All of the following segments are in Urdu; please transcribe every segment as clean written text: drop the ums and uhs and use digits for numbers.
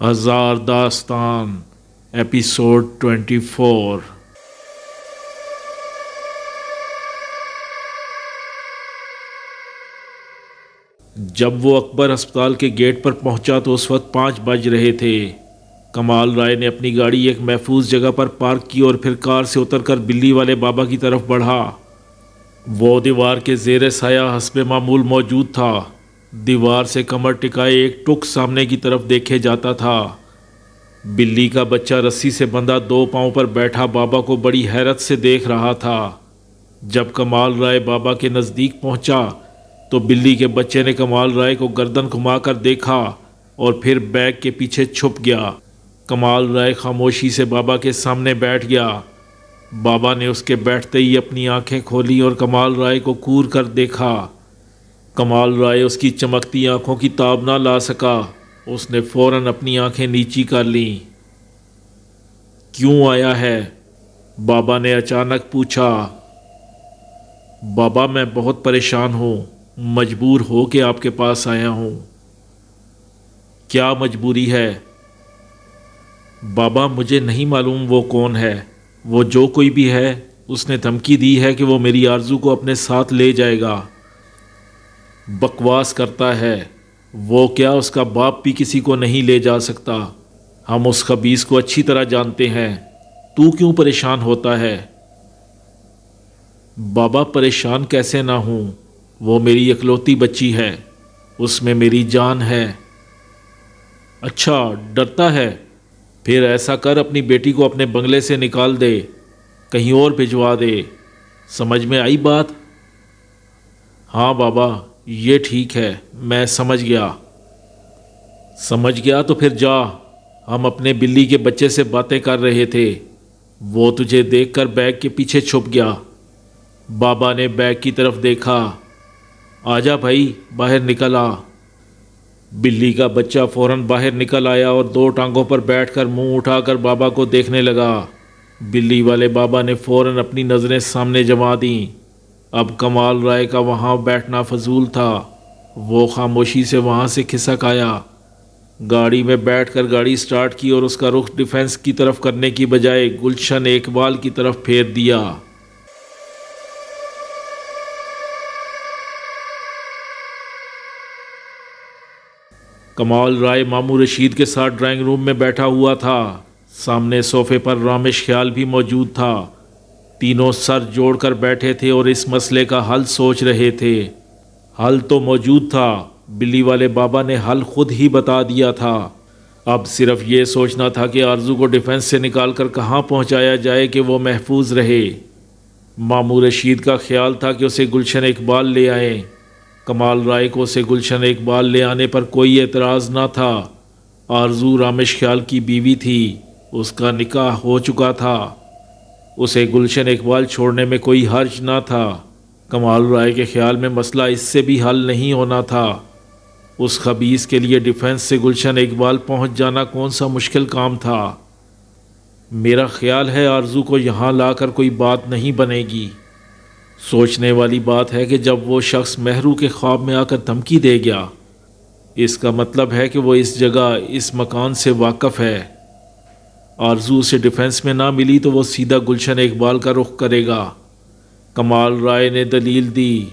ہزار داستان ایپیسوڈ 24۔ جب وہ اکبر ہسپتال کے گیٹ پر پہنچا تو اس وقت 5 بج رہے تھے۔ کمال رائے نے اپنی گاڑی ایک محفوظ جگہ پر پارک کی اور پھر کار سے اتر کر بلی والے بابا کی طرف بڑھا۔ وہ دیوار کے زیر سایہ حسب معمول موجود تھا۔ دیوار سے کمر ٹکائے ایک ٹک سامنے کی طرف دیکھے جاتا تھا۔ بلی کا بچہ رسی سے بندھا 2 پاؤں پر بیٹھا بابا کو بڑی حیرت سے دیکھ رہا تھا۔ جب کمال رائے بابا کے نزدیک پہنچا تو بلی کے بچے نے کمال رائے کو گردن گھما کر دیکھا اور پھر بیگ کے پیچھے چھپ گیا۔ کمال رائے خاموشی سے بابا کے سامنے بیٹھ گیا۔ بابا نے اس کے بیٹھتے ہی اپنی آنکھیں کھولی اور کمال رائے کو کور کر دیکھا۔ کمال رائے اس کی چمکتی آنکھوں کی تاب نہ لا سکا۔ اس نے فوراً اپنی آنکھیں نیچی کر لیں۔ کیوں آیا ہے؟ بابا نے اچانک پوچھا۔ بابا میں بہت پریشان ہوں، مجبور ہو کے آپ کے پاس آیا ہوں۔ کیا مجبوری ہے؟ بابا مجھے نہیں معلوم وہ کون ہے، وہ جو کوئی بھی ہے اس نے دھمکی دی ہے کہ وہ میری آرزو کو اپنے ساتھ لے جائے گا۔ بکواس کرتا ہے، وہ کیا اس کا باپ بھی کسی کو نہیں لے جا سکتا۔ ہم اس خبیث کو اچھی طرح جانتے ہیں، تو کیوں پریشان ہوتا ہے؟ بابا پریشان کیسے نہ ہوں، وہ میری اکلوتی بچی ہے، اس میں میری جان ہے۔ اچھا ڈرتا ہے؟ پھر ایسا کر اپنی بیٹی کو اپنے بنگلے سے نکال دے، کہیں اور بھجوا دے۔ سمجھ میں آئی بات؟ ہاں بابا یہ ٹھیک ہے، میں سمجھ گیا۔ سمجھ گیا تو پھر جا، ہم اپنے بلی کے بچے سے باتیں کر رہے تھے، وہ تجھے دیکھ کر بیگ کے پیچھے چھپ گیا۔ بابا نے بیگ کی طرف دیکھا۔ آجا بھائی باہر نکل آ۔ بلی کا بچہ فوراً باہر نکل آیا اور 2 ٹانگوں پر بیٹھ کر منہ اٹھا کر بابا کو دیکھنے لگا۔ بلی والے بابا نے فوراً اپنی نظریں سامنے جما دیں۔ اب کمال رائے کا وہاں بیٹھنا فضول تھا۔ وہ خاموشی سے وہاں سے کھسک آیا، گاڑی میں بیٹھ کر گاڑی سٹارٹ کی اور اس کا رخ ڈیفنس کی طرف کرنے کی بجائے گلشن اقبال کی طرف پھیر دیا۔ کمال رائے ماموں رشید کے ساتھ ڈرائنگ روم میں بیٹھا ہوا تھا۔ سامنے صوفے پر رامش خیال بھی موجود تھا۔ تینوں سر جوڑ کر بیٹھے تھے اور اس مسئلے کا حل سوچ رہے تھے۔ حل تو موجود تھا، بلی والے بابا نے حل خود ہی بتا دیا تھا۔ اب صرف یہ سوچنا تھا کہ آرزو کو ڈیفنس سے نکال کر کہاں پہنچایا جائے کہ وہ محفوظ رہے۔ ماموں رشید کا خیال تھا کہ اسے گلشن اقبال لے آئیں۔ کمال رائے کو اسے گلشن اقبال لے آنے پر کوئی اعتراض نہ تھا۔ آرزو رامش خیال کی بیوی تھی، اس کا نکاح ہو چکا تھا، اسے گلشن اقبال چھوڑنے میں کوئی حرج نہ تھا۔ کمال رائے کے خیال میں مسئلہ اس سے بھی حل نہیں ہونا تھا۔ اس خبیث کے لیے ڈیفنس سے گلشن اقبال پہنچ جانا کون سا مشکل کام تھا۔ میرا خیال ہے آرزو کو یہاں لا کر کوئی بات نہیں بنے گی۔ سوچنے والی بات ہے کہ جب وہ شخص مہرو کے خواب میں آ کر دھمکی دے گیا، اس کا مطلب ہے کہ وہ اس جگہ اس مکان سے واقف ہے۔ آرزو اسے ڈیفنس میں نہ ملی تو وہ سیدھا گلشن اقبال کا رخ کرے گا۔ کمال رائے نے دلیل دی۔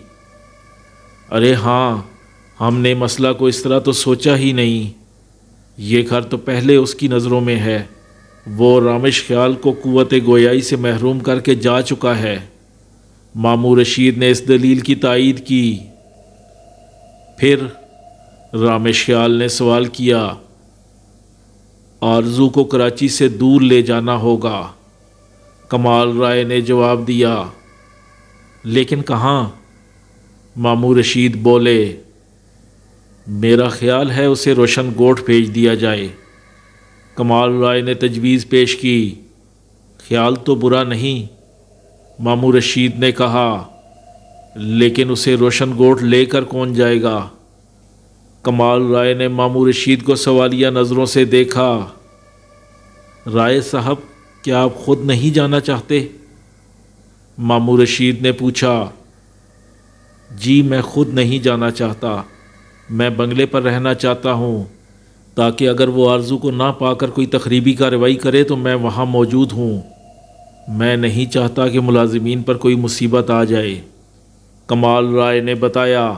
ارے ہاں، ہم نے مسئلہ کو اس طرح تو سوچا ہی نہیں۔ یہ گھر تو پہلے اس کی نظروں میں ہے، وہ رامش خیال کو قوت گویائی سے محروم کر کے جا چکا ہے۔ ماموں رشید نے اس دلیل کی تائید کی۔ پھر رامش خیال نے سوال کیا۔ آرزو کو کراچی سے دور لے جانا ہوگا۔ کمال رائے نے جواب دیا۔ لیکن کہاں؟ ماموں رشید بولے۔ میرا خیال ہے اسے روشن گوٹھ بھیج دیا جائے۔ کمال رائے نے تجویز پیش کی۔ خیال تو برا نہیں، ماموں رشید نے کہا، لیکن اسے روشن گوٹھ لے کر کون جائے گا؟ کمال رائے نے ماموں رشید کو سوالیہ نظروں سے دیکھا۔ رائے صاحب کیا آپ خود نہیں جانا چاہتے؟ ماموں رشید نے پوچھا۔ جی میں خود نہیں جانا چاہتا، میں بنگلے پر رہنا چاہتا ہوں، تاکہ اگر وہ آرزو کو نہ پا کر کوئی تخریبی کارروائی کرے تو میں وہاں موجود ہوں۔ میں نہیں چاہتا کہ ملازمین پر کوئی مصیبت آ جائے۔ کمال رائے نے بتایا،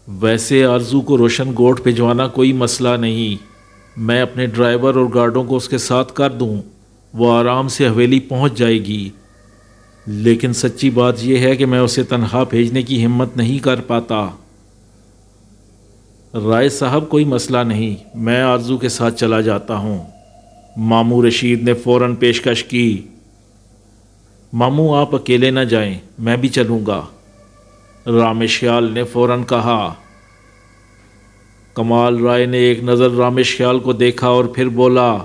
ویسے آرزو کو روشن گوٹھ بھجوانا کوئی مسئلہ نہیں، میں اپنے ڈرائیور اور گارڈوں کو اس کے ساتھ کر دوں، وہ آرام سے حویلی پہنچ جائے گی۔ لیکن سچی بات یہ ہے کہ میں اسے تنہا بھیجنے کی ہمت نہیں کر پاتا۔ رائے صاحب کوئی مسئلہ نہیں، میں آرزو کے ساتھ چلا جاتا ہوں۔ ماموں رشید نے فوراً پیشکش کی۔ ماموں آپ اکیلے نہ جائیں، میں بھی چلوں گا، رامش خیال نے فوراً کہا۔ کمال رائے نے ایک نظر رامش خیال کو دیکھا اور پھر بولا،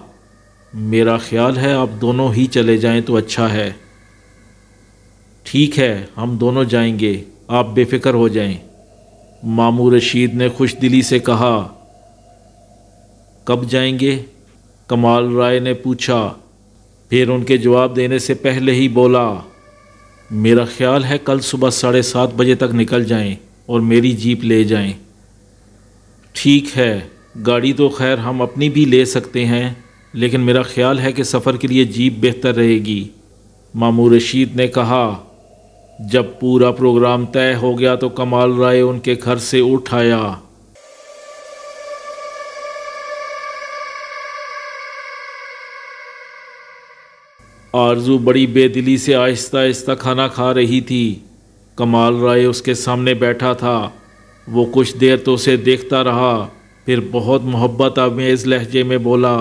میرا خیال ہے آپ دونوں ہی چلے جائیں تو اچھا ہے۔ ٹھیک ہے، ہم دونوں جائیں گے، آپ بے فکر ہو جائیں، ماموں رشید نے خوش دلی سے کہا۔ کب جائیں گے؟ کمال رائے نے پوچھا، پھر ان کے جواب دینے سے پہلے ہی بولا، میرا خیال ہے کل صبح 7:30 بجے تک نکل جائیں اور میری جیپ لے جائیں۔ ٹھیک ہے، گاڑی تو خیر ہم اپنی بھی لے سکتے ہیں، لیکن میرا خیال ہے کہ سفر کے لیے جیپ بہتر رہے گی، ماموں رشید نے کہا۔ جب پورا پروگرام طے ہو گیا تو کمال رائے ان کے گھر سے اٹھ آیا۔ آرزو بڑی بے دلی سے آہستہ آہستہ کھانا کھا رہی تھی۔ کمال رائے اس کے سامنے بیٹھا تھا۔ وہ کچھ دیر تو اسے دیکھتا رہا، پھر بہت محبت آمیز لہجے میں بولا،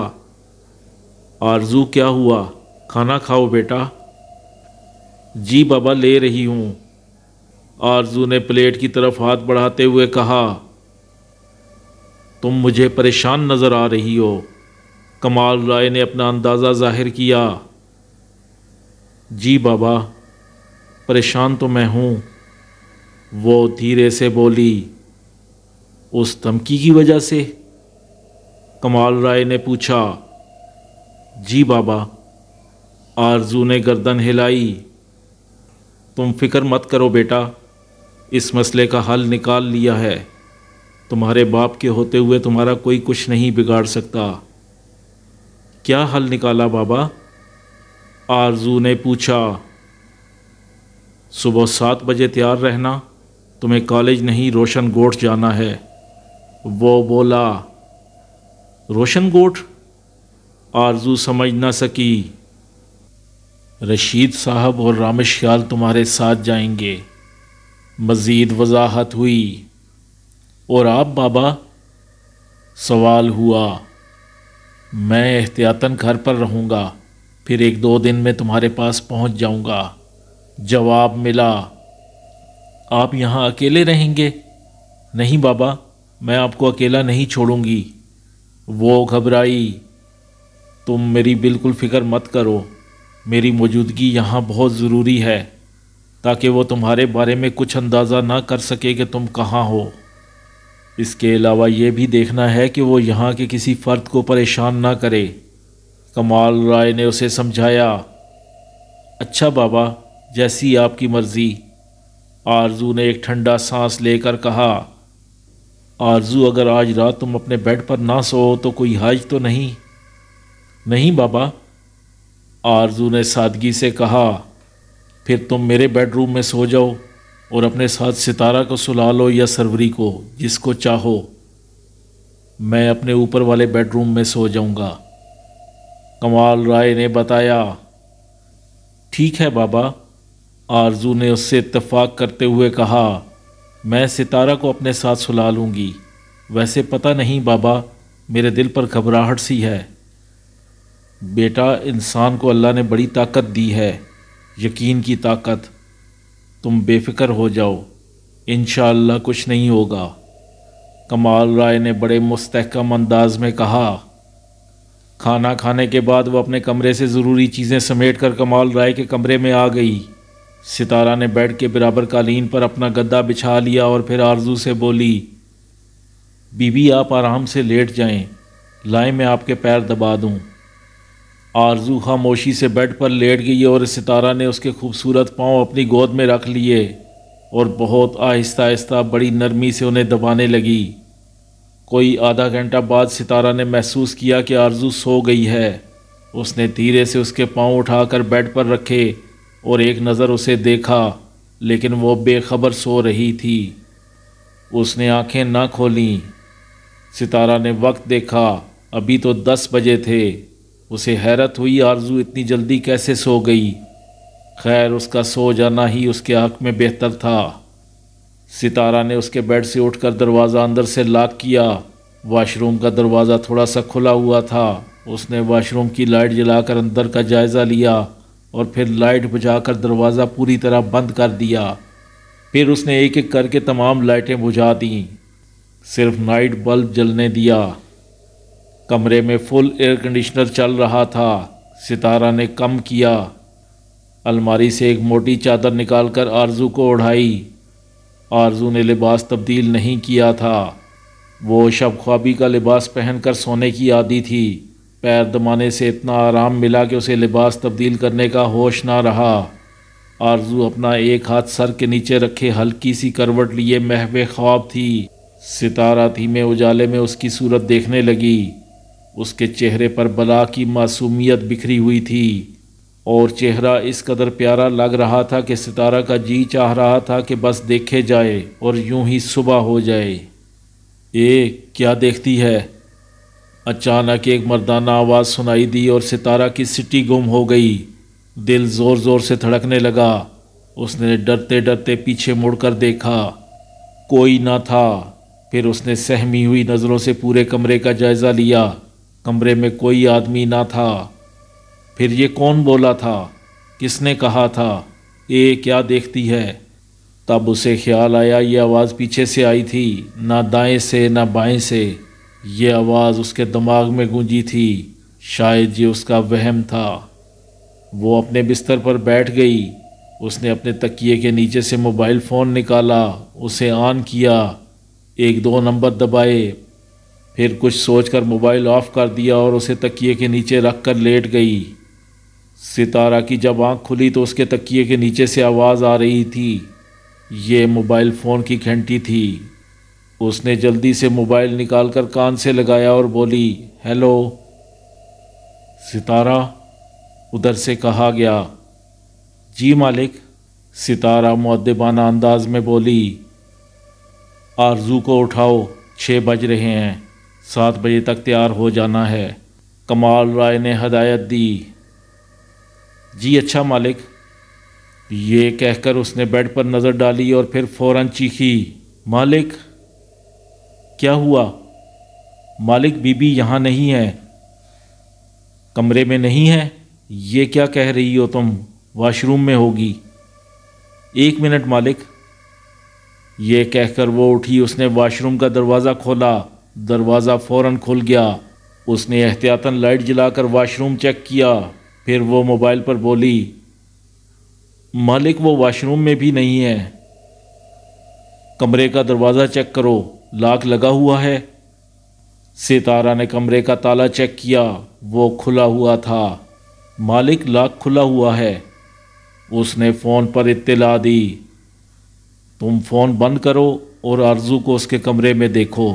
آرزو کیا ہوا؟ کھانا کھاؤ بیٹا۔ جی بابا لے رہی ہوں، آرزو نے پلیٹ کی طرف ہاتھ بڑھاتے ہوئے کہا۔ تم مجھے پریشان نظر آ رہی ہو، کمال رائے نے اپنا اندازہ ظاہر کیا۔ جی بابا پریشان تو میں ہوں، وہ دھیرے سے بولی۔ اس دھمکی کی وجہ سے؟ کمال رائے نے پوچھا۔ جی بابا، آرزو نے گردن ہلائی۔ تم فکر مت کرو بیٹا، اس مسئلے کا حل نکال لیا ہے، تمہارے باپ کے ہوتے ہوئے تمہارا کوئی کچھ نہیں بگاڑ سکتا۔ کیا حل نکالا بابا؟ آرزو نے پوچھا۔ صبح 7 بجے تیار رہنا، تمہیں کالج نہیں روشن گوٹھ جانا ہے، وہ بولا۔ روشن گوٹھ؟ آرزو سمجھ نہ سکی۔ رشید صاحب اور رامش خیال تمہارے ساتھ جائیں گے، مزید وضاحت ہوئی۔ اور آپ بابا؟ سوال ہوا۔ میں احتیاطاً گھر پر رہوں گا، پھر 1-2 دن میں تمہارے پاس پہنچ جاؤں گا، جواب ملا۔ آپ یہاں اکیلے رہیں گے؟ نہیں بابا، میں آپ کو اکیلا نہیں چھوڑوں گی، وہ گھبرائی۔ تم میری بالکل فکر مت کرو، میری موجودگی یہاں بہت ضروری ہے، تاکہ وہ تمہارے بارے میں کچھ اندازہ نہ کر سکے کہ تم کہاں ہو۔ اس کے علاوہ یہ بھی دیکھنا ہے کہ وہ یہاں کے کسی فرد کو پریشان نہ کرے، کمال رائے نے اسے سمجھایا۔ اچھا بابا، جیسی آپ کی مرضی، آرزو نے ایک ٹھنڈا سانس لے کر کہا۔ آرزو اگر آج رات تم اپنے بیڈ پر نہ سو تو کوئی حرج تو نہیں؟ نہیں بابا، آرزو نے سادگی سے کہا۔ پھر تم میرے بیڈ روم میں سو جاؤ اور اپنے ساتھ ستارہ کو سلا لو یا سروری کو، جس کو چاہو، میں اپنے اوپر والے بیڈ روم میں سو جاؤں گا، کمال رائے نے بتایا۔ ٹھیک ہے بابا، آرزو نے اس سے اتفاق کرتے ہوئے کہا۔ میں ستارہ کو اپنے ساتھ سلا لوں گی، ویسے پتہ نہیں بابا، میرے دل پر گھبراہٹ سی ہے۔ بیٹا، انسان کو اللہ نے بڑی طاقت دی ہے، یقین کی طاقت، تم بے فکر ہو جاؤ، انشاءاللہ کچھ نہیں ہوگا، کمال رائے نے بڑے مستحکم انداز میں کہا۔ کھانا کھانے کے بعد وہ اپنے کمرے سے ضروری چیزیں سمیٹ کر کمال رائے کے کمرے میں آ گئی۔ ستارہ نے بیڈ کے برابر قالین پر اپنا گدا بچھا لیا اور پھر آرزو سے بولی، بی بی آپ آرام سے لیٹ جائیں، لائیں میں آپ کے پیر دبا دوں۔ آرزو خاموشی سے بیڈ پر لیٹ گئی اور ستارہ نے اس کے خوبصورت پاؤں اپنی گود میں رکھ لیے اور بہت آہستہ آہستہ بڑی نرمی سے انہیں دبانے لگی۔ کوئی آدھا گھنٹہ بعد ستارہ نے محسوس کیا کہ آرزو سو گئی ہے۔ اس نے دھیرے سے اس کے پاؤں اٹھا کر بیڈ پر رکھے اور ایک نظر اسے دیکھا، لیکن وہ بے خبر سو رہی تھی۔ اس نے آنکھیں نہ کھولیں۔ ستارہ نے وقت دیکھا، ابھی تو 10 بجے تھے۔ اسے حیرت ہوئی آرزو اتنی جلدی کیسے سو گئی۔ خیر، اس کا سو جانا ہی اس کے حق میں بہتر تھا۔ ستارہ نے اس کے بیڈ سے اٹھ کر دروازہ اندر سے لاک کیا۔ واش روم کا دروازہ تھوڑا سا کھلا ہوا تھا۔ اس نے واش روم کی لائٹ جلا کر اندر کا جائزہ لیا اور پھر لائٹ بجھا کر دروازہ پوری طرح بند کر دیا۔ پھر اس نے ایک ایک کر کے تمام لائٹیں بجھا دیں، صرف نائٹ بلب جلنے دیا۔ کمرے میں فل ایئر کنڈیشنر چل رہا تھا۔ ستارہ نے کم کیا، الماری سے ایک موٹی چادر نکال کر آرزو کو اوڑھائی۔ آرزو نے لباس تبدیل نہیں کیا تھا۔ وہ شب خوابی کا لباس پہن کر سونے کی عادی تھی۔ پیر دمانے سے اتنا آرام ملا کہ اسے لباس تبدیل کرنے کا ہوش نہ رہا۔ آرزو اپنا ایک ہاتھ سر کے نیچے رکھے ہلکی سی کروٹ لیے محو خواب تھی۔ ستارہ دھیمے اجالے میں اس کی صورت دیکھنے لگی۔ اس کے چہرے پر بلا کی معصومیت بکھری ہوئی تھی اور چہرہ اس قدر پیارا لگ رہا تھا کہ ستارہ کا جی چاہ رہا تھا کہ بس دیکھے جائے اور یوں ہی صبح ہو جائے۔ کیا دیکھتی ہے؟ اچانک ایک مردانہ آواز سنائی دی اور ستارہ کی سٹی گم ہو گئی۔ دل زور زور سے دھڑکنے لگا۔ اس نے ڈرتے ڈرتے پیچھے مڑ کر دیکھا، کوئی نہ تھا۔ پھر اس نے سہمی ہوئی نظروں سے پورے کمرے کا جائزہ لیا۔ کمرے میں کوئی آدمی نہ تھا۔ پھر یہ کون بولا تھا؟ کس نے کہا تھا کیا دیکھتی ہے؟ تب اسے خیال آیا یہ آواز پیچھے سے آئی تھی، نہ دائیں سے نہ بائیں سے۔ یہ آواز اس کے دماغ میں گونجی تھی۔ شاید یہ اس کا وہم تھا۔ وہ اپنے بستر پر بیٹھ گئی۔ اس نے اپنے تکیے کے نیچے سے موبائل فون نکالا، اسے آن کیا، 1-2 نمبر دبائے، پھر کچھ سوچ کر موبائل آف کر دیا اور اسے تکیے کے نیچے رکھ کر لیٹ گئی۔ ستارہ کی جب آنکھ کھلی تو اس کے تکیے کے نیچے سے آواز آ رہی تھی۔ یہ موبائل فون کی گھنٹی تھی۔ اس نے جلدی سے موبائل نکال کر کان سے لگایا اور بولی، ہیلو ستارہ؟ ادھر سے کہا گیا۔ جی مالک، ستارہ مؤدبانہ انداز میں بولی۔ آرزو کو اٹھاؤ، 6 بج رہے ہیں، 7 بجے تک تیار ہو جانا ہے، کمال رائے نے ہدایت دی۔ جی اچھا مالک۔ یہ کہہ کر اس نے بیڈ پر نظر ڈالی اور پھر فوراً چیخی، مالک! کیا ہوا؟ مالک، بی بی یہاں نہیں ہے۔ کمرے میں نہیں ہے؟ یہ کیا کہہ رہی ہو تم؟ واش روم میں ہوگی۔ 1 منٹ مالک۔ یہ کہہ کر وہ اٹھی۔ اس نے واش روم کا دروازہ کھولا۔ دروازہ فوراً کھل گیا۔ اس نے احتیاطاً لائٹ جلا کر واش روم چیک کیا۔ پھر وہ موبائل پر بولی، مالک وہ واش روم میں بھی نہیں ہے۔ کمرے کا دروازہ چیک کرو، لاک لگا ہوا ہے۔ ستارہ نے کمرے کا تالا چیک کیا، وہ کھلا ہوا تھا۔ مالک لاک کھلا ہوا ہے۔ اس نے فون پر اطلاع دی، تم فون بند کرو اور آرزو کو اس کے کمرے میں دیکھو،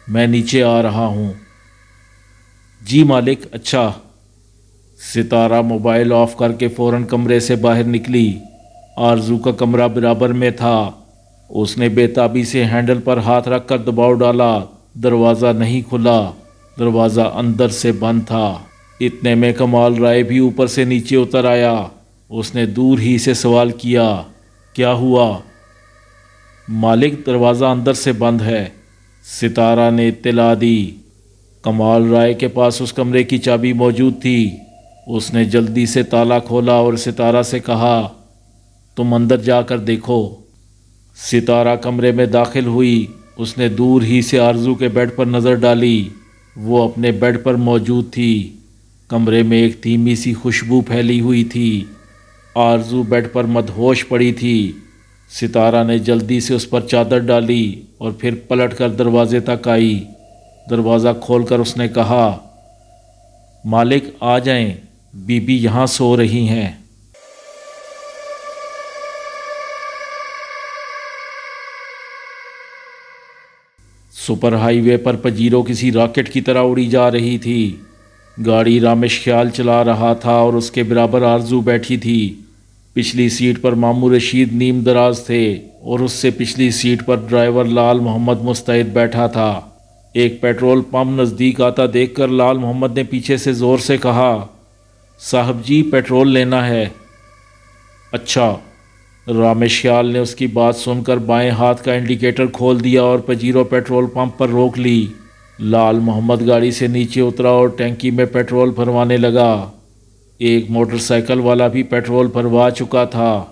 میں نیچے آ رہا ہوں۔ جی مالک، اچھا۔ ستارہ موبائل آف کر کے فوراً کمرے سے باہر نکلی۔ آرزو کا کمرہ برابر میں تھا۔ اس نے بے تابی سے ہینڈل پر ہاتھ رکھ کر دباؤ ڈالا۔ دروازہ نہیں کھلا، دروازہ اندر سے بند تھا۔ اتنے میں کمال رائے بھی اوپر سے نیچے اتر آیا۔ اس نے دور ہی سے سوال کیا، کیا ہوا؟ مالک دروازہ اندر سے بند ہے، ستارہ نے اطلاع دی۔ کمال رائے کے پاس اس کمرے کی چابی موجود تھی۔ اس نے جلدی سے تالا کھولا اور ستارہ سے کہا، تم اندر جا کر دیکھو۔ ستارہ کمرے میں داخل ہوئی۔ اس نے دور ہی سے آرزو کے بیڈ پر نظر ڈالی۔ وہ اپنے بیڈ پر موجود تھی۔ کمرے میں ایک دھیمی سی خوشبو پھیلی ہوئی تھی۔ آرزو بیڈ پر مدہوش پڑی تھی۔ ستارہ نے جلدی سے اس پر چادر ڈالی اور پھر پلٹ کر دروازے تک آئی۔ دروازہ کھول کر اس نے کہا، مالک آ جائیں، بی بی یہاں سو رہی ہیں۔ سپر ہائی وے پر پجیرو کسی راکٹ کی طرح اڑی جا رہی تھی۔ گاڑی رامش خیال چلا رہا تھا اور اس کے برابر آرزو بیٹھی تھی۔ پچھلی سیٹ پر مامو رشید نیم دراز تھے اور اس سے پچھلی سیٹ پر ڈرائیور لال محمد مستعد بیٹھا تھا۔ ایک پیٹرول پمپ نزدیک آتا دیکھ کر لال محمد نے پیچھے سے زور سے کہا، صاحب جی پیٹرول لینا ہے۔ اچھا۔ رامش خیال نے اس کی بات سن کر بائیں ہاتھ کا انڈیکیٹر کھول دیا اور پجیرو پیٹرول پمپ پر روک لی۔ لال محمد گاڑی سے نیچے اترا اور ٹینکی میں پیٹرول بھروانے لگا۔ ایک موٹر سائیکل والا بھی پیٹرول بھروا چکا تھا۔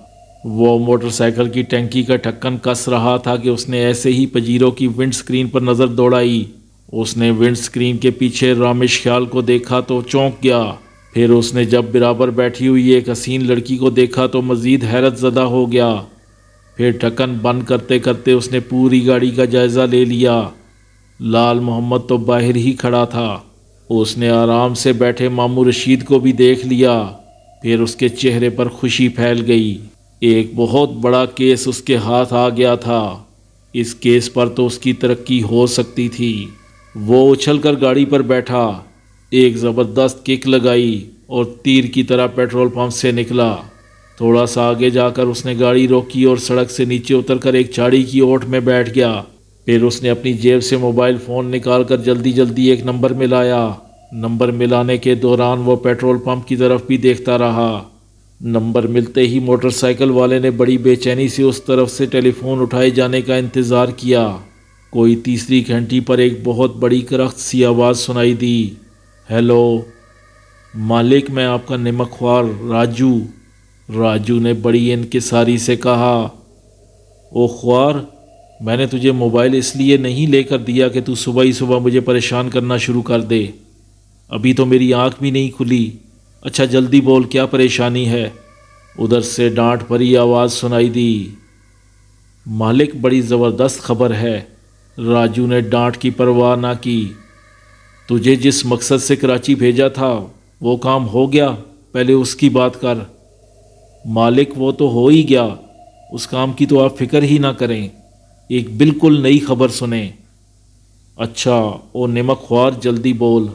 وہ موٹر سائیکل کی ٹینکی کا ڈھکن کس رہا تھا کہ اس نے ایسے ہی پجیرو کی ونڈ سکرین پر نظر دوڑائی۔ اس نے ونڈ سکرین کے پیچھے رامش خیال کو دیکھا تو چونک گیا۔ پھر اس نے جب برابر بیٹھی ہوئی ایک حسین لڑکی کو دیکھا تو مزید حیرت زدہ ہو گیا۔ پھر ڈھکن بند کرتے کرتے اس نے پوری گاڑی کا جائزہ لے لیا۔ لال محمد تو باہر ہی کھڑا تھا۔ اس نے آرام سے بیٹھے مامو رشید کو بھی دیکھ لیا۔ پھر اس کے چہرے پر خوشی پھیل گئی۔ ایک بہت بڑا کیس اس کے ہاتھ آ گیا تھا۔ اس کیس پر تو اس کی ترقی ہو سکتی تھی۔ وہ اچھل کر گاڑی پر بیٹھا، ایک زبردست کک لگائی اور تیر کی طرح پیٹرول پمپ سے نکلا۔ تھوڑا سا آگے جا کر اس نے گاڑی روکی اور سڑک سے نیچے اتر کر ایک جھاڑی کی اوٹ میں بیٹھ گیا۔ پھر اس نے اپنی جیب سے موبائل فون نکال کر جلدی جلدی ایک نمبر ملایا۔ نمبر ملانے کے دوران وہ پیٹرول پمپ کی طرف بھی دیکھتا رہا۔ نمبر ملتے ہی موٹر سائیکل والے نے بڑی بے چینی سے اس طرف سے ٹیلی فون اٹھائے جانے کا انتظار کیا۔ کوئی تیسری گھنٹی پر ایک بہت بڑی کرخت سی آواز سنائی دی، ہیلو مالک، میں آپ کا نمک خوار راجو۔ راجو نے بڑی انکساری سے کہا، او خوار، میں نے تجھے موبائل اس لیے نہیں لے کر دیا کہ تو صبح ہی صبح مجھے پریشان کرنا شروع کر دے۔ ابھی تو میری آنکھ بھی نہیں کھلی۔ اچھا جلدی بول، کیا پریشانی ہے؟ ادھر سے ڈانٹ بھری آواز سنائی دی، مالک بڑی زبردست خبر ہے۔ راجو نے ڈانٹ کی پرواہ نہ کی، تجھے جس مقصد سے کراچی بھیجا تھا وہ کام ہو گیا، پہلے اس کی بات کر۔ مالک وہ تو ہو ہی گیا، اس کام کی تو آپ فکر ہی نہ کریں، ایک بالکل نئی خبر سنیں۔ اچھا او نمک خوار جلدی بول۔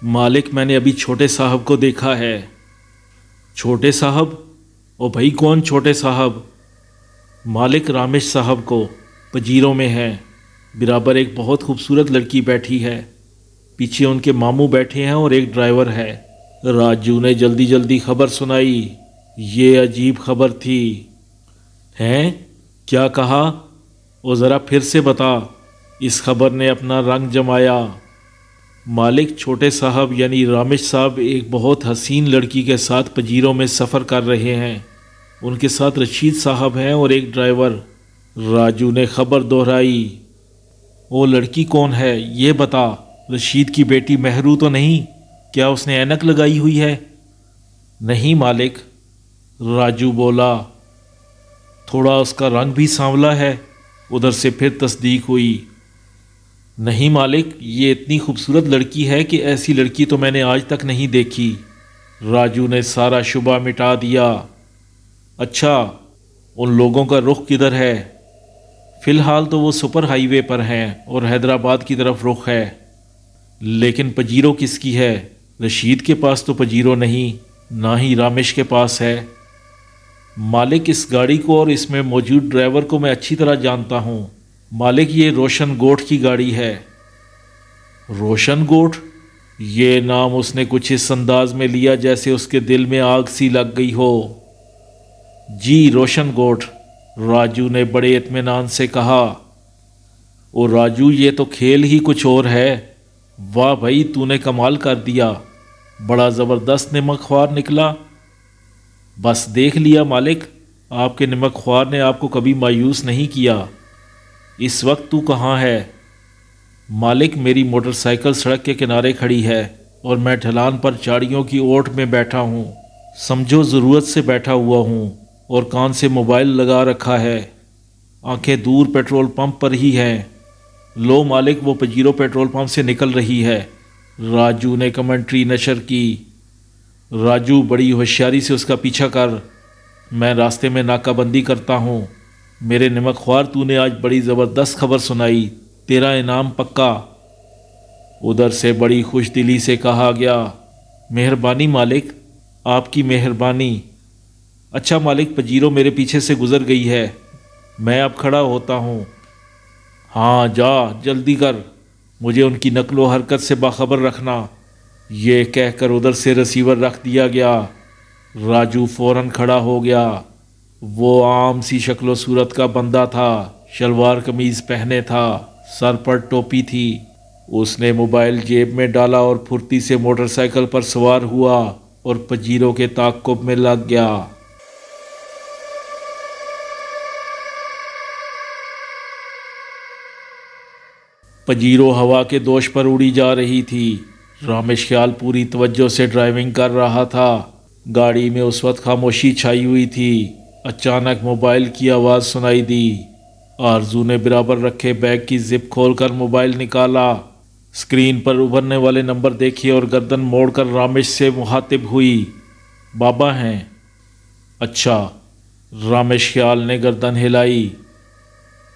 مالک میں نے ابھی چھوٹے صاحب کو دیکھا ہے۔ چھوٹے صاحب؟ او بھائی کون چھوٹے صاحب؟ مالک رامش صاحب کو، پجیروں میں ہے، برابر ایک بہت خوبصورت لڑکی بیٹھی ہے، پیچھے ان کے ماموں بیٹھے ہیں اور ایک ڈرائیور ہے۔ راجو نے جلدی جلدی خبر سنائی۔ یہ عجیب خبر تھی۔ ہیں؟ کیا کہا؟ او ذرا پھر سے بتا۔ اس خبر نے اپنا رنگ جمایا۔ مالک چھوٹے صاحب یعنی رامش صاحب ایک بہت حسین لڑکی کے ساتھ پجیروں میں سفر کر رہے ہیں، ان کے ساتھ رشید صاحب ہیں اور ایک ڈرائیور۔ راجو نے خبر دہرائی، وہ لڑکی کون ہے یہ بتا، رشید کی بیٹی مہرو تو نہیں؟ کیا اس نے اینک لگائی ہوئی ہے؟ نہیں مالک، راجو بولا، تھوڑا اس کا رنگ بھی سانولا ہے۔ ادھر سے پھر تصدیق ہوئی، نہیں مالک، یہ اتنی خوبصورت لڑکی ہے کہ ایسی لڑکی تو میں نے آج تک نہیں دیکھی۔ راجو نے سارا شبہ مٹا دیا۔ اچھا ان لوگوں کا رخ کدھر ہے؟ فی الحال تو وہ سپر ہائی وے پر ہیں اور حیدرآباد کی طرف رخ ہے۔ لیکن پجیرو کس کی ہے؟ رشید کے پاس تو پجیرو نہیں، نہ ہی رامش کے پاس ہے۔ مالک اس گاڑی کو اور اس میں موجود ڈرائیور کو میں اچھی طرح جانتا ہوں۔ مالک یہ روشن گوٹھ کی گاڑی ہے۔ روشن گوٹھ؟ یہ نام اس نے کچھ اس انداز میں لیا جیسے اس کے دل میں آگ سی لگ گئی ہو۔ جی روشن گوٹھ، راجو نے بڑے اطمینان سے کہا۔ او راجو یہ تو کھیل ہی کچھ اور ہے۔ واہ بھائی تو نے کمال کر دیا، بڑا زبردست نمک خوار نکلا۔ بس دیکھ لیا مالک، آپ کے نمک خوار نے آپ کو کبھی مایوس نہیں کیا۔ اس وقت تو کہاں ہے؟ مالک میری موٹر سائیکل سڑک کے کنارے کھڑی ہے اور میں ڈھلان پر چاڑیوں کی اوٹ میں بیٹھا ہوں، سمجھو ضرورت سے بیٹھا ہوا ہوں، اور کان سے موبائل لگا رکھا ہے، آنکھیں دور پیٹرول پمپ پر ہی ہیں۔ لو مالک وہ پجیرو پیٹرول پمپ سے نکل رہی ہے۔ راجو نے کمنٹری نشر کی۔ راجو بڑی ہوشیاری سے اس کا پیچھا کر، میں راستے میں ناکہ بندی کرتا ہوں۔ میرے نمک خوار تو نے آج بڑی زبردست خبر سنائی، تیرا انعام پکا۔ ادھر سے بڑی خوش دلی سے کہا گیا، مہربانی مالک، آپ کی مہربانی۔ اچھا مالک، پجیرو میرے پیچھے سے گزر گئی ہے، میں اب کھڑا ہوتا ہوں۔ ہاں جا، جلدی کر، مجھے ان کی نقل و حرکت سے باخبر رکھنا۔ یہ کہہ کر ادھر سے رسیور رکھ دیا گیا۔ راجو فوراً کھڑا ہو گیا۔ وہ عام سی شکل و صورت کا بندہ تھا، شلوار قمیض پہنے تھا، سر پر ٹوپی تھی۔ اس نے موبائل جیب میں ڈالا اور پھرتی سے موٹر سائیکل پر سوار ہوا اور پجیرو کے تعاقب میں لگ گیا۔ پجیرو ہوا کے دوش پر اڑی جا رہی تھی۔ رامش خیال پوری توجہ سے ڈرائیونگ کر رہا تھا۔ گاڑی میں اس وقت خاموشی چھائی ہوئی تھی۔ اچانک موبائل کی آواز سنائی دی۔ آرزو نے برابر رکھے بیگ کی زپ کھول کر موبائل نکالا، اسکرین پر ابھرنے والے نمبر دیکھے اور گردن موڑ کر رامش سے مخاطب ہوئی، بابا ہیں؟ اچھا۔ رامش خیال نے گردن ہلائی۔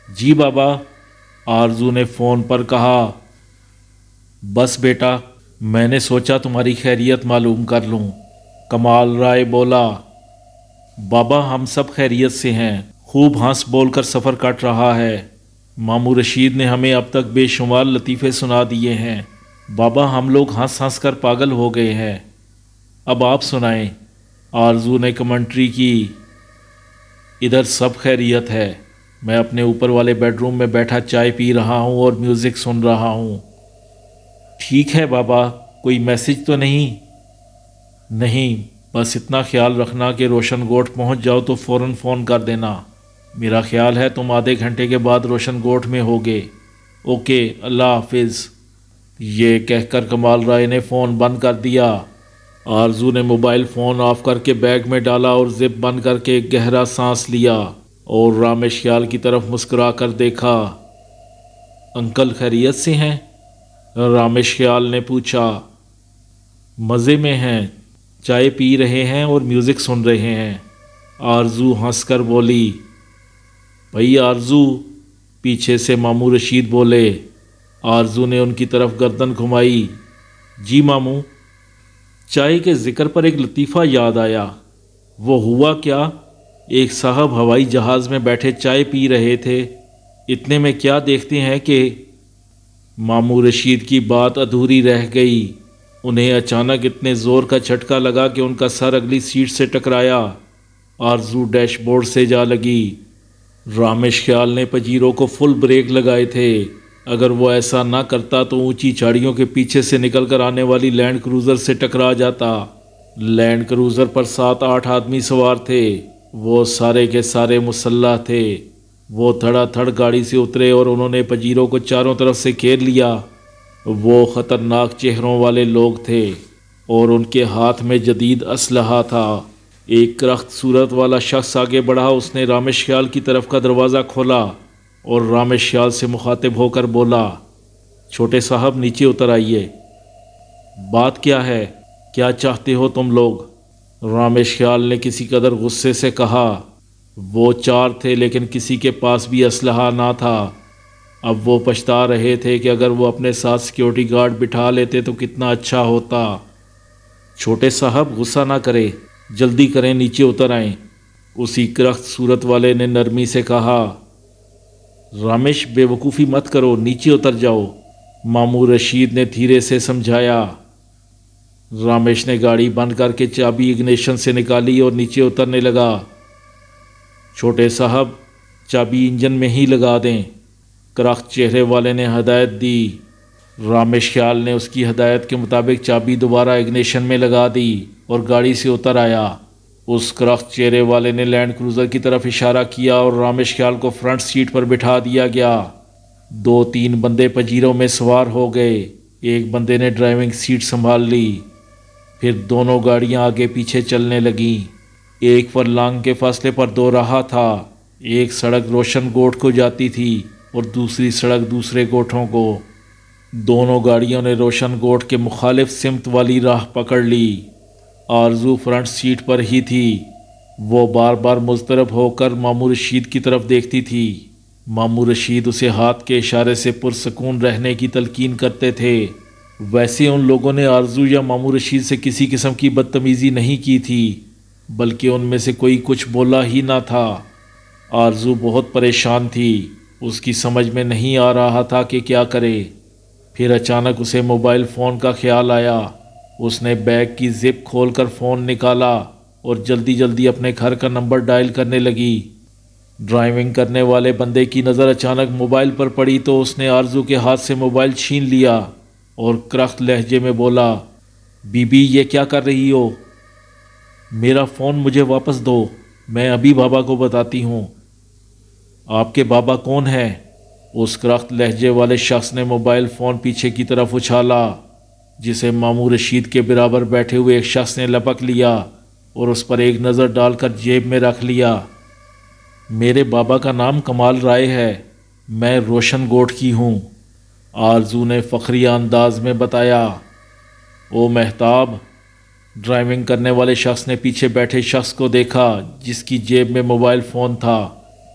جی بابا، آرزو نے فون پر کہا۔ بس بیٹا، میں نے سوچا تمہاری خیریت معلوم کر لوں، کمال رائے بولا۔ بابا ہم سب خیریت سے ہیں، خوب ہنس بول کر سفر کٹ رہا ہے۔ ماموں رشید نے ہمیں اب تک بے شمار لطیفے سنا دیے ہیں۔ بابا ہم لوگ ہنس ہنس کر پاگل ہو گئے ہیں، اب آپ سنائیں۔ آرزو نے کمنٹری کی۔ ادھر سب خیریت ہے، میں اپنے اوپر والے بیڈ روم میں بیٹھا چائے پی رہا ہوں اور میوزک سن رہا ہوں۔ ٹھیک ہے بابا، کوئی میسج تو نہیں؟ نہیں، بس اتنا خیال رکھنا کہ روشن گوٹھ پہنچ جاؤ تو فوراً فون کر دینا۔ میرا خیال ہے تم آدھے گھنٹے کے بعد روشن گوٹھ میں ہوگے۔ اوکے، اللہ حافظ۔ یہ کہہ کر کمال رائے نے فون بند کر دیا۔ آرزو نے موبائل فون آف کر کے بیگ میں ڈالا اور زپ بند کر کے ایک گہرا سانس لیا اور رامش خیال کی طرف مسکرا کر دیکھا۔ انکل خیریت سے ہیں؟ رامش خیال نے پوچھا۔ مزے میں ہیں، چائے پی رہے ہیں اور میوزک سن رہے ہیں۔ آرزو ہنس کر بولی۔ بھئی آرزو، پیچھے سے ماموں رشید بولے۔ آرزو نے ان کی طرف گردن گھمائی۔ جی ماموں۔ چائے کے ذکر پر ایک لطیفہ یاد آیا۔ وہ ہوا کیا، ایک صاحب ہوائی جہاز میں بیٹھے چائے پی رہے تھے، اتنے میں کیا دیکھتے ہیں کہ ماموں رشید کی بات ادھوری رہ گئی۔ انہیں اچانک اتنے زور کا جھٹکا لگا کہ ان کا سر اگلی سیٹ سے ٹکرایا۔ آرزو ڈیش بورڈ سے جا لگی۔ رامش خیال نے پجیرو کو فل بریک لگائے تھے۔ اگر وہ ایسا نہ کرتا تو اونچی چاڑیوں کے پیچھے سے نکل کر آنے والی لینڈ کروزر سے ٹکرا جاتا۔ لینڈ کروزر پر 7-8 آدمی سوار تھے، وہ سارے کے سارے مسلح تھے۔ وہ دھڑا دھڑ گاڑی سے اترے اور انہوں نے پجیرو کو چاروں طرف سے گھیر لیا۔ وہ خطرناک چہروں والے لوگ تھے اور ان کے ہاتھ میں جدید اسلحہ تھا۔ ایک کرخت صورت والا شخص آگے بڑھا، اس نے رامش خیال کی طرف کا دروازہ کھولا اور رامش خیال سے مخاطب ہو کر بولا، چھوٹے صاحب نیچے اتر آئیے۔ بات کیا ہے، کیا چاہتے ہو تم لوگ؟ رامش خیال نے کسی قدر غصے سے کہا۔ وہ 4 تھے لیکن کسی کے پاس بھی اسلحہ نہ تھا۔ اب وہ پچھتا رہے تھے کہ اگر وہ اپنے ساتھ سیکیورٹی گارڈ بٹھا لیتے تو کتنا اچھا ہوتا۔ چھوٹے صاحب غصہ نہ کرے، جلدی کریں، نیچے اتر آئیں، اسی کرخت صورت والے نے نرمی سے کہا۔ رامش بے وقوفی مت کرو، نیچے اتر جاؤ، ماموں رشید نے دھیرے سے سمجھایا۔ رامش نے گاڑی بند کر کے چابی اگنیشن سے نکالی اور نیچے اترنے لگا۔ چھوٹے صاحب چابی انجن میں ہی لگا دیں، کرخت چہرے والے نے ہدایت دی۔ رامش خیال نے اس کی ہدایت کے مطابق چابی دوبارہ اگنیشن میں لگا دی اور گاڑی سے اتر آیا۔ اس کرخت چہرے والے نے لینڈ کروزر کی طرف اشارہ کیا اور رامش خیال کو فرنٹ سیٹ پر بٹھا دیا گیا۔ 2-3 بندے پجیروں میں سوار ہو گئے، ایک بندے نے ڈرائیونگ سیٹ سنبھال لی۔ پھر دونوں گاڑیاں آگے پیچھے چلنے لگیں۔ ایک فرلانگ کے فاصلے پر 2 راہ تھا، ایک سڑک روشن گوٹھ کو جاتی تھی اور دوسری سڑک دوسرے گوٹھوں کو۔ دونوں گاڑیوں نے روشن گوٹھ کے مخالف سمت والی راہ پکڑ لی۔ آرزو فرنٹ سیٹ پر ہی تھی۔ وہ بار بار مضطرب ہو کر ماموں رشید کی طرف دیکھتی تھی۔ ماموں رشید اسے ہاتھ کے اشارے سے پرسکون رہنے کی تلقین کرتے تھے۔ ویسے ان لوگوں نے آرزو یا ماموں رشید سے کسی قسم کی بدتمیزی نہیں کی تھی، بلکہ ان میں سے کوئی کچھ بولا ہی نہ تھا۔ آرزو بہت پریشان تھی، اس کی سمجھ میں نہیں آ رہا تھا کہ کیا کرے۔ پھر اچانک اسے موبائل فون کا خیال آیا۔ اس نے بیگ کی زپ کھول کر فون نکالا اور جلدی جلدی اپنے گھر کا نمبر ڈائل کرنے لگی۔ ڈرائیونگ کرنے والے بندے کی نظر اچانک موبائل پر پڑی تو اس نے آرزو کے ہاتھ سے موبائل چھین لیا اور کرخت لہجے میں بولا، بی بی یہ کیا کر رہی ہو؟ میرا فون مجھے واپس دو، میں ابھی بابا کو بتاتی ہوں۔ آپ کے بابا کون ہیں؟ اس کرخت لہجے والے شخص نے موبائل فون پیچھے کی طرف اچھالا، جسے ماموں رشید کے برابر بیٹھے ہوئے ایک شخص نے لپک لیا اور اس پر ایک نظر ڈال کر جیب میں رکھ لیا۔ میرے بابا کا نام کمال رائے ہے، میں روشن گوٹھ کی ہوں، آرزو نے فخریہ انداز میں بتایا۔ او مہتاب، ڈرائیونگ کرنے والے شخص نے پیچھے بیٹھے شخص کو دیکھا جس کی جیب میں موبائل فون تھا۔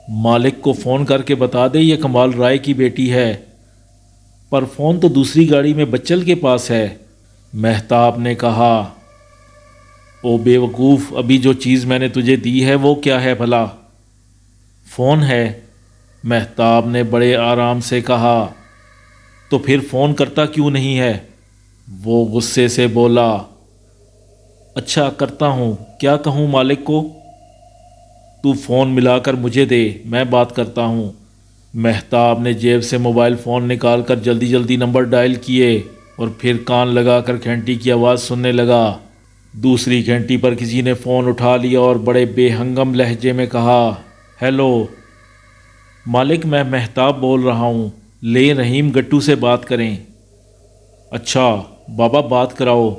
مالک کو فون کر کے بتا دے یہ کمال رائے کی بیٹی ہے۔ پر فون تو دوسری گاڑی میں بچل کے پاس ہے، مہتاب نے کہا۔ او بے وقوف، ابھی جو چیز میں نے تجھے دی ہے وہ کیا ہے بھلا؟ فون ہے، مہتاب نے بڑے آرام سے کہا۔ تو پھر فون کرتا کیوں نہیں ہے؟ وہ غصے سے بولا۔ اچھا کرتا ہوں، کیا کہوں مالک کو؟ تو فون ملا کر مجھے دے، میں بات کرتا ہوں۔ مہتاب نے جیب سے موبائل فون نکال کر جلدی جلدی نمبر ڈائل کیے اور پھر کان لگا کر گھنٹی کی آواز سننے لگا۔ دوسری گھنٹی پر کسی نے فون اٹھا لیا اور بڑے بے ہنگم لہجے میں کہا، ہیلو مالک، میں مہتاب بول رہا ہوں، لے رحیم گٹو سے بات کریں۔ اچھا بابا بات کراؤ۔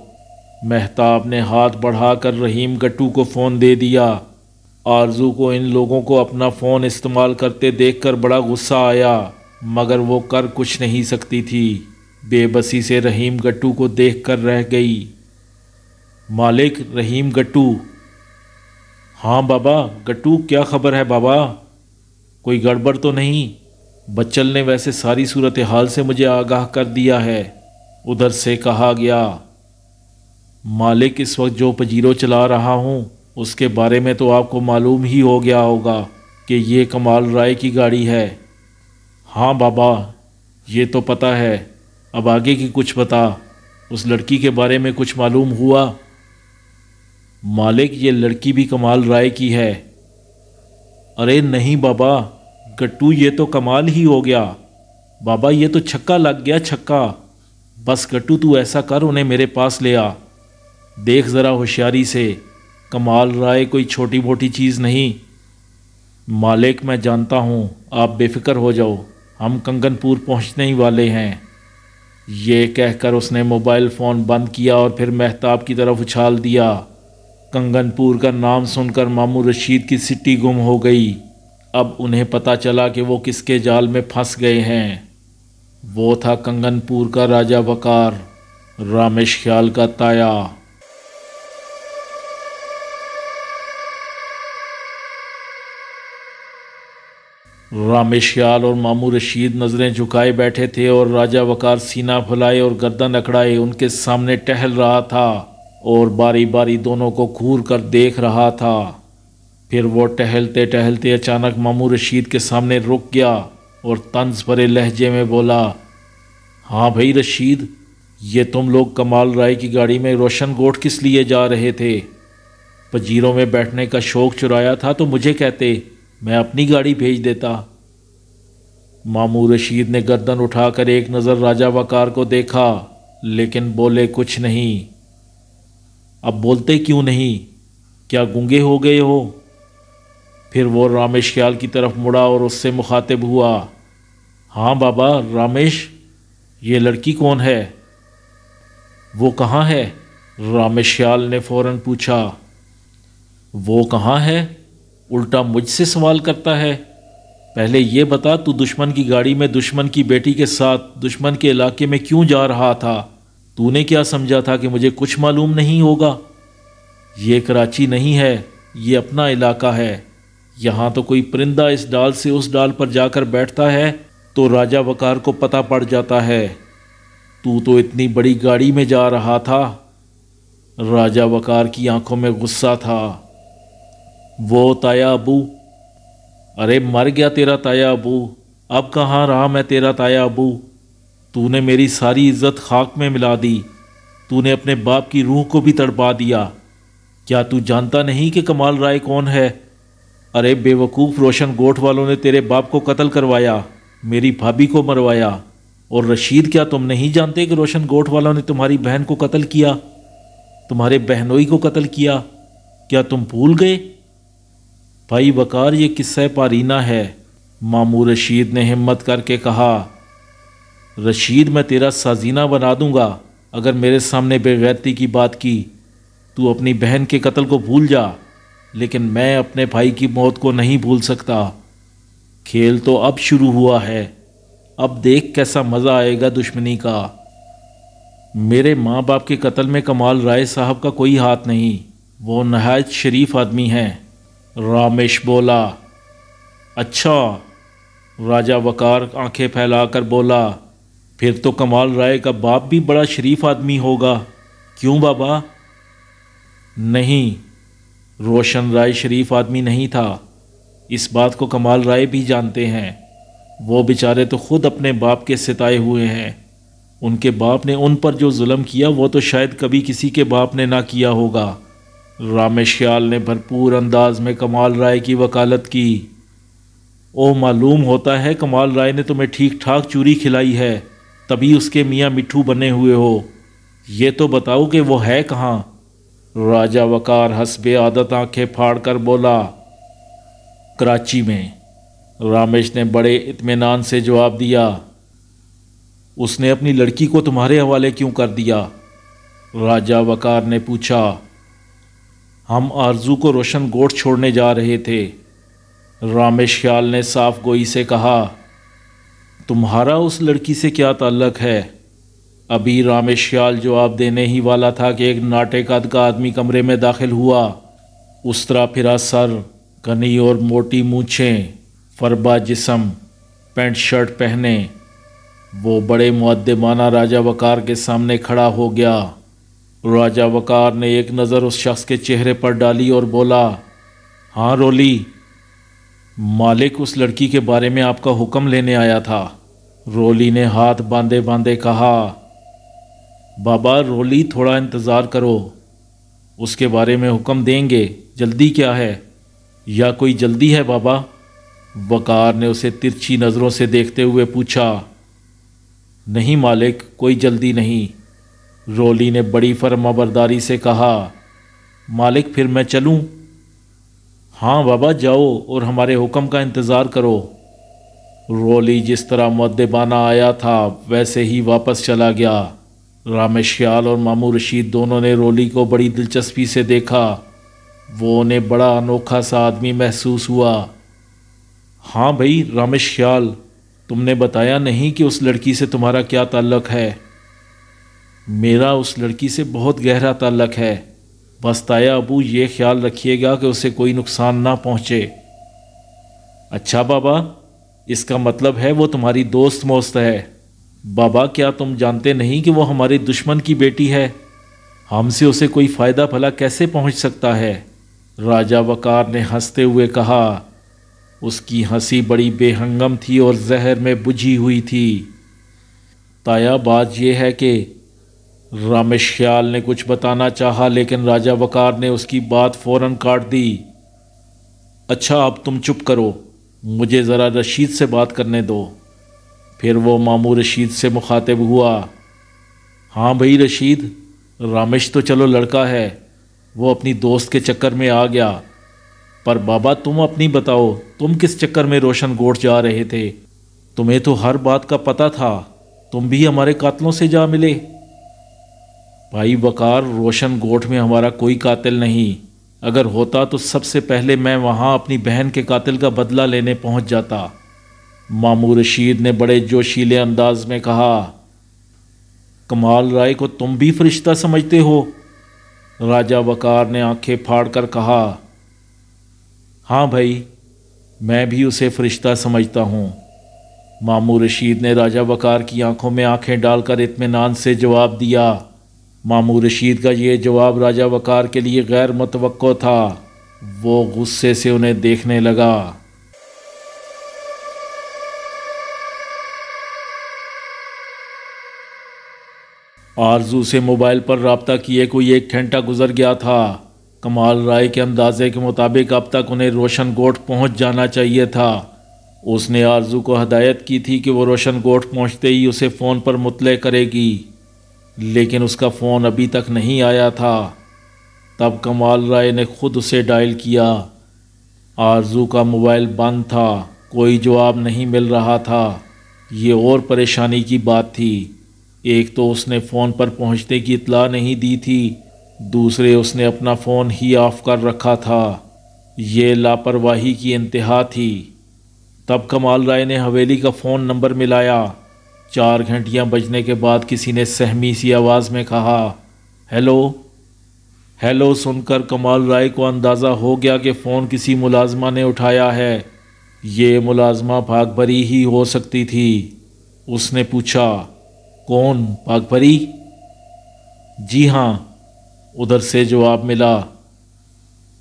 مہتاب نے ہاتھ بڑھا کر رحیم گٹو کو فون دے دیا۔ آرزو کو ان لوگوں کو اپنا فون استعمال کرتے دیکھ کر بڑا غصہ آیا، مگر وہ کر کچھ نہیں سکتی تھی۔ بے بسی سے رحیم گٹو کو دیکھ کر رہ گئی۔ مالک، رحیم گٹو۔ ہاں بابا گٹو، کیا خبر ہے بابا؟ کوئی گڑبڑ تو نہیں؟ بچل نے ویسے ساری صورتحال سے مجھے آگاہ کر دیا ہے، ادھر سے کہا گیا۔ مالک، اس وقت جو پجیرو چلا رہا ہوں اس کے بارے میں تو آپ کو معلوم ہی ہو گیا ہوگا کہ یہ کمال رائے کی گاڑی ہے۔ ہاں بابا یہ تو پتہ ہے، اب آگے کی کچھ بتا، اس لڑکی کے بارے میں کچھ معلوم ہوا؟ مالک، یہ لڑکی بھی کمال رائے کی ہے۔ ارے نہیں بابا گٹو، یہ تو کمال ہی ہو گیا۔ بابا یہ تو چھکا لگ گیا، چھکا۔ بس گٹو تو ایسا کر، انہیں میرے پاس لے آ، دیکھ ذرا ہوشیاری سے، کمال رائے کوئی چھوٹی موٹی چیز نہیں۔ مالک میں جانتا ہوں، آپ بے فکر ہو جاؤ، ہم کنگن پور پہنچنے ہی والے ہیں۔ یہ کہہ کر اس نے موبائل فون بند کیا اور پھر مہتاب کی طرف اچھال دیا۔ کنگن پور کا نام سن کر ماموں رشید کی سٹی گم ہو گئی۔ اب انہیں پتہ چلا کہ وہ کس کے جال میں پھنس گئے ہیں۔ وہ تھا کنگن پور کا راجہ وقار، رامش خیال کا تایا۔ رامش خیال اور ماموں رشید نظریں جھکائے بیٹھے تھے اور راجہ وقار سینہ پھلائے اور گردن اکڑائے ان کے سامنے ٹہل رہا تھا اور باری باری دونوں کو گھور کر دیکھ رہا تھا۔ پھر وہ ٹہلتے ٹہلتے اچانک ماموں رشید کے سامنے رک گیا اور طنز بھرے لہجے میں بولا، ہاں بھائی رشید، یہ تم لوگ کمال رائے کی گاڑی میں روشن گوٹھ کس لیے جا رہے تھے؟ پجیروں میں بیٹھنے کا شوق چرایا تھا تو مجھے کہتے، میں اپنی گاڑی بھیج دیتا۔ ماموں رشید نے گردن اٹھا کر ایک نظر راجہ وقار کو دیکھا لیکن بولے کچھ نہیں۔ اب بولتے کیوں نہیں؟ کیا گونگے ہو گئے ہو؟ پھر وہ رامش خیال کی طرف مڑا اور اس سے مخاطب ہوا، ہاں بابا رامش، یہ لڑکی کون ہے؟ وہ کہاں ہے؟ رامش خیال نے فوراً پوچھا۔ وہ کہاں ہے؟ الٹا مجھ سے سوال کرتا ہے۔ پہلے یہ بتا، تو دشمن کی گاڑی میں دشمن کی بیٹی کے ساتھ دشمن کے علاقے میں کیوں جا رہا تھا؟ تو نے کیا سمجھا تھا کہ مجھے کچھ معلوم نہیں ہوگا؟ یہ کراچی نہیں ہے، یہ اپنا علاقہ ہے، یہاں تو کوئی پرندہ اس ڈال سے اس ڈال پر جا کر بیٹھتا ہے تو راجہ وقار کو پتہ پڑ جاتا ہے۔ تو اتنی بڑی گاڑی میں جا رہا تھا۔ راجہ وقار کی آنکھوں میں غصہ تھا۔ وہ تایا ابو، ارے مر گیا تیرا تایا ابو، اب کہاں رہا میں تیرا تایا ابو؟ تو نے میری ساری عزت خاک میں ملا دی، تو نے اپنے باپ کی روح کو بھی تڑپا دیا۔ کیا تو جانتا نہیں کہ کمال رائے کون ہے؟ ارے بے وقوف، روشن گوٹھ والوں نے تیرے باپ کو قتل کروایا، میری بھابھی کو مروایا، اور رشید کیا تم نہیں جانتے کہ روشن گوٹھ والوں نے تمہاری بہن کو قتل کیا، تمہارے بہنوئی کو قتل کیا؟ کیا تم بھول گئے؟ بھائی وقار، یہ قصہ پارینہ ہے، ماموں رشید نے ہمت کر کے کہا۔ رشید، میں تیرا سازینہ بنا دوں گا اگر میرے سامنے بے غیرتی کی بات کی۔ تو اپنی بہن کے قتل کو بھول جا، لیکن میں اپنے بھائی کی موت کو نہیں بھول سکتا۔ کھیل تو اب شروع ہوا ہے، اب دیکھ کیسا مزہ آئے گا دشمنی کا۔ میرے ماں باپ کے قتل میں کمال رائے صاحب کا کوئی ہاتھ نہیں، وہ نہایت شریف آدمی ہیں، رامش بولا۔ اچھا، راجہ وقار آنکھیں پھیلا کر بولا، پھر تو کمال رائے کا باپ بھی بڑا شریف آدمی ہوگا، کیوں بابا؟ نہیں، روشن رائے شریف آدمی نہیں تھا، اس بات کو کمال رائے بھی جانتے ہیں۔ وہ بیچارے تو خود اپنے باپ کے ستائے ہوئے ہیں، ان کے باپ نے ان پر جو ظلم کیا وہ تو شاید کبھی کسی کے باپ نے نہ کیا ہوگا۔ رامش خیال نے بھرپور انداز میں کمال رائے کی وکالت کی۔ او، معلوم ہوتا ہے کمال رائے نے تمہیں ٹھیک ٹھاک چوری کھلائی ہے، تبھی اس کے میاں مٹھو بنے ہوئے ہو۔ یہ تو بتاؤ کہ وہ ہے کہاں؟ راجہ وقار حسب عادت آنکھیں پھاڑ کر بولا، کراچی میں۔ رامش نے بڑے اطمینان سے جواب دیا۔ اس نے اپنی لڑکی کو تمہارے حوالے کیوں کر دیا؟ راجہ وقار نے پوچھا۔ ہم آرزو کو روشن گوٹھ چھوڑنے جا رہے تھے، رامش خیال نے صاف گوئی سے کہا۔ تمہارا اس لڑکی سے کیا تعلق ہے؟ ابھی رامش خیال جواب دینے ہی والا تھا کہ ایک ناٹے قد کا آدمی کمرے میں داخل ہوا۔ اس طرح پھرا سر، گھنی اور موٹی مونچھیں، فربا جسم، پینٹ شرٹ پہنے، وہ بڑے مؤدبانہ راجہ وقار کے سامنے کھڑا ہو گیا۔ راجہ وقار نے ایک نظر اس شخص کے چہرے پر ڈالی اور بولا، ہاں رولی، مالک اس لڑکی کے بارے میں آپ کا حکم لینے آیا تھا۔ رولی نے ہاتھ باندھے باندھے کہا، بابا رولی تھوڑا انتظار کرو، اس کے بارے میں حکم دیں گے، جلدی کیا ہے؟ یا کوئی جلدی ہے بابا؟ وقار نے اسے ترچھی نظروں سے دیکھتے ہوئے پوچھا۔ نہیں مالک، کوئی جلدی نہیں، رولی نے بڑی فرمانبرداری سے کہا۔ مالک پھر میں چلوں؟ ہاں بابا جاؤ، اور ہمارے حکم کا انتظار کرو۔ رولی جس طرح مؤدبانہ آیا تھا ویسے ہی واپس چلا گیا۔ رامش خیال اور ماموں رشید دونوں نے رولی کو بڑی دلچسپی سے دیکھا، وہ انہیں بڑا انوکھا سا آدمی محسوس ہوا۔ ہاں بھائی رامش خیال، تم نے بتایا نہیں کہ اس لڑکی سے تمہارا کیا تعلق ہے؟ میرا اس لڑکی سے بہت گہرا تعلق ہے، بس تایا ابو یہ خیال رکھیے گا کہ اسے کوئی نقصان نہ پہنچے۔ اچھا بابا، اس کا مطلب ہے وہ تمہاری دوست موست ہے۔ بابا کیا تم جانتے نہیں کہ وہ ہمارے دشمن کی بیٹی ہے؟ ہم سے اسے کوئی فائدہ بھلا کیسے پہنچ سکتا ہے؟ راجہ وقار نے ہنستے ہوئے کہا۔ اس کی ہنسی بڑی بے ہنگم تھی اور زہر میں بجھی ہوئی تھی۔ تایا بات یہ ہے کہ رامش خیال نے کچھ بتانا چاہا لیکن راجہ وقار نے اس کی بات فوراً کاٹ دی۔ اچھا اب تم چپ کرو، مجھے ذرا رشید سے بات کرنے دو۔ پھر وہ ماموں رشید سے مخاطب ہوا۔ ہاں بھائی رشید، رامش تو چلو لڑکا ہے، وہ اپنی دوست کے چکر میں آ گیا، پر بابا تم اپنی بتاؤ، تم کس چکر میں روشن گوٹھ جا رہے تھے؟ تمہیں تو ہر بات کا پتہ تھا، تم بھی ہمارے قاتلوں سے جا ملے۔ بھائی وقار، روشن گوٹھ میں ہمارا کوئی قاتل نہیں، اگر ہوتا تو سب سے پہلے میں وہاں اپنی بہن کے قاتل کا بدلہ لینے پہنچ جاتا۔ ماموں رشید نے بڑے جوشیلے انداز میں کہا۔ کمال رائے کو تم بھی فرشتہ سمجھتے ہو؟ راجہ وقار نے آنکھیں پھاڑ کر کہا۔ ہاں بھائی، میں بھی اسے فرشتہ سمجھتا ہوں۔ ماموں رشید نے راجہ وقار کی آنکھوں میں آنکھیں ڈال کر اطمینان سے جواب دیا۔ ماموں رشید کا یہ جواب راجہ وقار کے لیے غیر متوقع تھا۔ وہ غصے سے انہیں دیکھنے لگا۔ آرزو سے موبائل پر رابطہ کیے کوئی 1 گھنٹہ گزر گیا تھا۔ کمال رائے کے اندازے کے مطابق اب تک انہیں روشن کوٹ پہنچ جانا چاہیے تھا۔ اس نے آرزو کو ہدایت کی تھی کہ وہ روشن کوٹ پہنچتے ہی اسے فون پر مطلع کرے گی، لیکن اس کا فون ابھی تک نہیں آیا تھا۔ تب کمال رائے نے خود اسے ڈائل کیا۔ آرزو کا موبائل بند تھا، کوئی جواب نہیں مل رہا تھا۔ یہ اور پریشانی کی بات تھی۔ ایک تو اس نے فون پر پہنچنے کی اطلاع نہیں دی تھی، دوسرے اس نے اپنا فون ہی آف کر رکھا تھا۔ یہ لاپرواہی کی انتہا تھی۔ تب کمال رائے نے حویلی کا فون نمبر ملایا۔ 4 گھنٹیاں بجنے کے بعد کسی نے سہمی سی آواز میں کہا، ہیلو۔ ہیلو سن کر کمال رائے کو اندازہ ہو گیا کہ فون کسی ملازمہ نے اٹھایا ہے۔ یہ ملازمہ بھاگ بھری ہی ہو سکتی تھی۔ اس نے پوچھا، کون، بھاگ بھری؟ جی ہاں، ادھر سے جواب ملا۔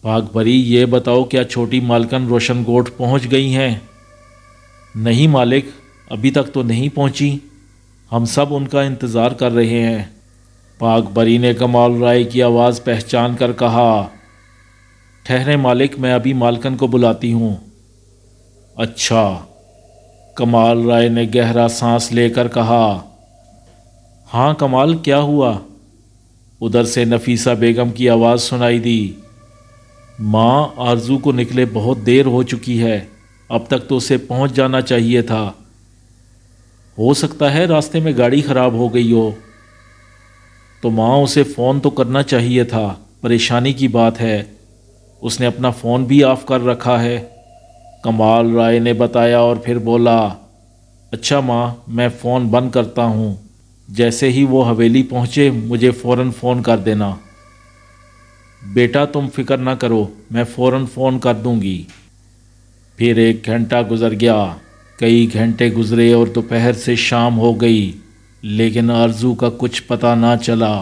بھاگ بھری، یہ بتاؤ کیا چھوٹی مالکن روشن کوٹ پہنچ گئی ہیں؟ نہیں مالک، ابھی تک تو نہیں پہنچی، ہم سب ان کا انتظار کر رہے ہیں۔ بھاگ بھری نے کمال رائے کی آواز پہچان کر کہا، ٹھہریں مالک، میں ابھی مالکن کو بلاتی ہوں۔ اچھا، کمال رائے نے گہرا سانس لے کر کہا۔ ہاں کمال، کیا ہوا؟ ادھر سے نفیسہ بیگم کی آواز سنائی دی، ماں، آرزو کو نکلے بہت دیر ہو چکی ہے، اب تک تو اسے پہنچ جانا چاہیے تھا۔ ہو سکتا ہے راستے میں گاڑی خراب ہو گئی ہو۔ تو ماں، اسے فون تو کرنا چاہیے تھا، پریشانی کی بات ہے، اس نے اپنا فون بھی آف کر رکھا ہے، کمال رائے نے بتایا اور پھر بولا، اچھا ماں، میں فون بند کرتا ہوں، جیسے ہی وہ حویلی پہنچے مجھے فوراً فون کر دینا۔ بیٹا تم فکر نہ کرو، میں فوراً فون کر دوں گی۔ پھر 1 گھنٹہ گزر گیا، کئی گھنٹے گزرے اور دوپہر سے شام ہو گئی، لیکن آرزو کا کچھ پتہ نہ چلا۔